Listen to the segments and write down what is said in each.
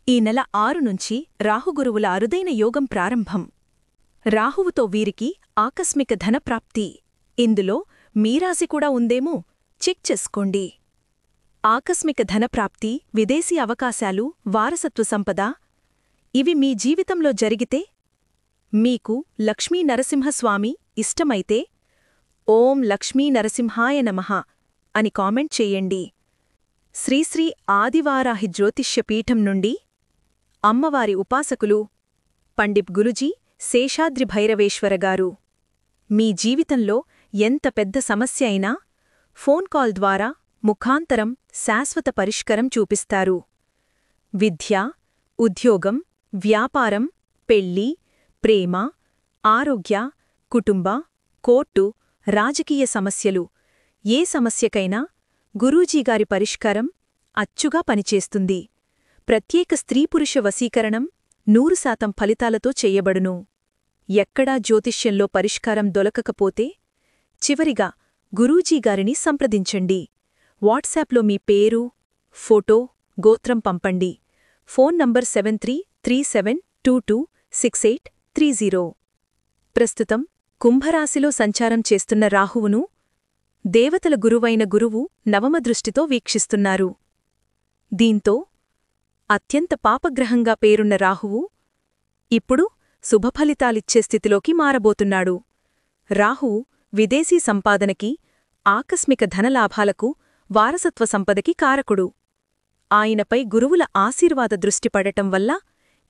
ఈ నెల 6 నుంచి రాహుగురువుల అరుదైన యోగం ప్రారంభం. రాహువుతో వీరికి ఆకస్మిక ధనప్రాప్తి. ఇందులో మీరాశి కూడా ఉందేమో చెక్ చేసుకోండి. ఆకస్మిక ధనప్రాప్తి, విదేశీ అవకాశాలు, వారసత్వ సంపద ఇవి మీ జీవితంలో జరిగితే, మీకు లక్ష్మీ నరసింహస్వామి ఇష్టమైతే ఓం లక్ష్మీ నరసింహాయ నమః అని కామెంట్ చేయండి. శ్రీశ్రీ ఆదివారాహి జ్యోతిష్యపీఠం నుండి అమ్మవారి ఉపాసకులు పండిత్ గురుజీ శేషాద్రి భైరవేశ్వరగారు. మీ జీవితంలో ఎంత పెద్ద సమస్య అయినా ఫోన్ కాల్ ద్వారా ముఖాంతరం శాశ్వత పరిష్కారం చూపిస్తారు. విద్య, ఉద్యోగం, వ్యాపారం, పెళ్లి, ప్రేమ, ఆరోగ్య, కుటుంబ, కోర్టు, రాజకీయ సమస్యలు ఏ సమస్యకైనా గురూజీగారి పరిష్కారం అచ్చుగా పనిచేస్తుంది. ప్రత్యేక స్త్రీపురుష వశీకరణం 100% ఫలితాలతో చెయ్యబడును. ఎక్కడా జ్యోతిష్యంలో పరిష్కారం దొలకకపోతే చివరిగా గురూజీగారిని సంప్రదించండి. వాట్సాప్లో మీ పేరు, ఫోటో, గోత్రం పంపండి. Phone number 7337226830. ప్రస్తుతం కుంభరాశిలో సంచారం చేస్తున్న రాహువును దేవతల గురువైన గురువు నవమదృష్టితో వీక్షిస్తున్నారు. దీంతో అత్యంత పాపగ్రహంగా పేరున్న రాహువు ఇప్పుడు శుభఫలితాలిచ్చే స్థితిలోకి మారబోతున్నాడు. రాహువు విదేశీ సంపాదనకి, ఆకస్మిక ధనలాభాలకు, వారసత్వ సంపదకి కారకుడు. ఆయనపై గురువుల ఆశీర్వాద దృష్టి పడటం వల్ల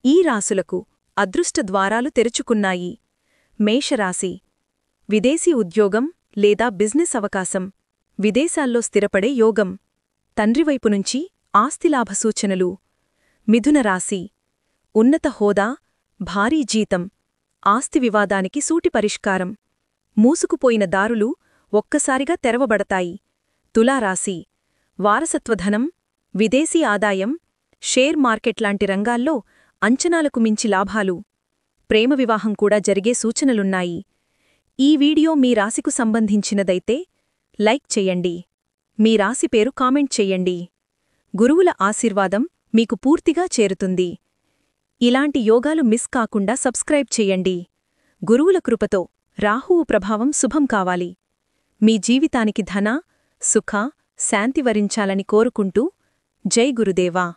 ఈ రాసులకు అదృష్ట ద్వారాలు తెరుచుకున్నాయి. మేషరాశి. విదేశీ ఉద్యోగం లేదా బిజినెస్ అవకాశం, విదేశాల్లో స్థిరపడే యోగం, తండ్రివైపునుంచి ఆస్తిలాభ సూచనలు. మిథున రాశి. ఉన్నత హోదా, భారీ జీతం, ఆస్తి వివాదానికి సూటి పరిష్కారం, మూసుకుపోయిన దారులు ఒక్కసారిగా తెరవబడతాయి. తులారాశి. వారసత్వధనం, విదేశీ ఆదాయం, షేర్ మార్కెట్లాంటి రంగాల్లో అంచనాలకు మించి లాభాలు, ప్రేమ వివాహం కూడా జరిగే సూచనలున్నాయి. ఈ వీడియో మీ రాశికు సంబంధించినదైతే లైక్ చెయ్యండి. మీ రాశి పేరు కామెంట్ చెయ్యండి. గురువుల ఆశీర్వాదం మీకు పూర్తిగా చేరుతుంది. ఇలాంటి యోగాలు మిస్ కాకుండా సబ్స్క్రైబ్ చెయ్యండి. గురువుల కృపతో రాహువు ప్రభావం శుభం కావాలి. మీ జీవితానికి ధన, సుఖ, శాంతి వరించాలని కోరుకుంటూ జై గురుదేవా.